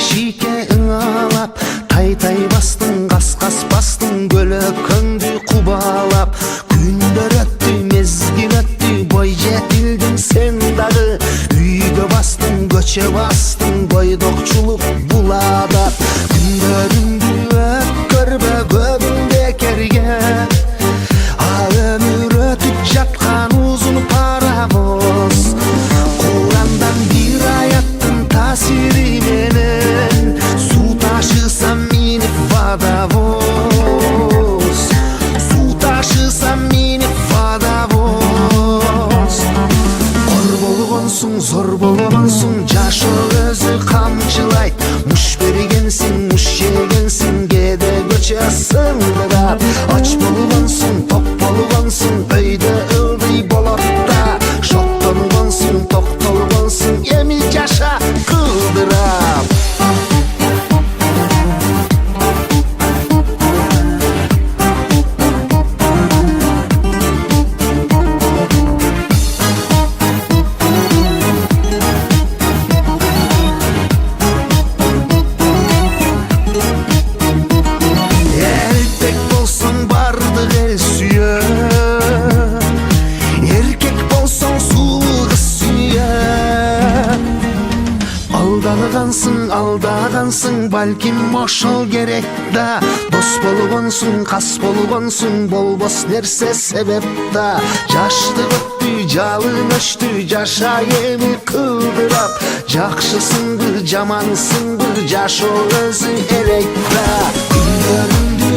Шике ыңалап, тай-тай бастың, қас-қас бастың, көлөкөңдү кубалап. Күндөр өттү, мезгил өттү, бой жетилдиң сен дагы. Үйгө бастың, көчө бастың, бойдокчулук буладап. Күндөрүңдү өткөрбө көбүң бекерге, өмүр өтүп жаткан узун паровоз. Курандан бир аяттын таасири менен суу ташысам минип водовоз. Суу ташысам минип водовоз. Ор болгонсуң, зор болгонсуң, жашоо өзү камчылайт. Муш бергенсиң, муш жегенсиң, кээде көчө сындырат. Ач болгонсуң, топ болгонсуң, өйдө ылдый болот да. Шоктонгонсуң, токтолгонсуң, эми жаша кылдырап. Элтек болсоң бардык эл сүйөт, эркек болсоң сулуу кыз сүйөт. Алдагансың, балким ошол керек да. Дос болгонсуң, кас болгонсуң, болбос нерсе себеп да. Жаштык өттү, жалын өчтү, жаша эми кылдырап. Жакшысыңбы, жамансыңбы, жашоо өзү элек да. Күндөрүңдү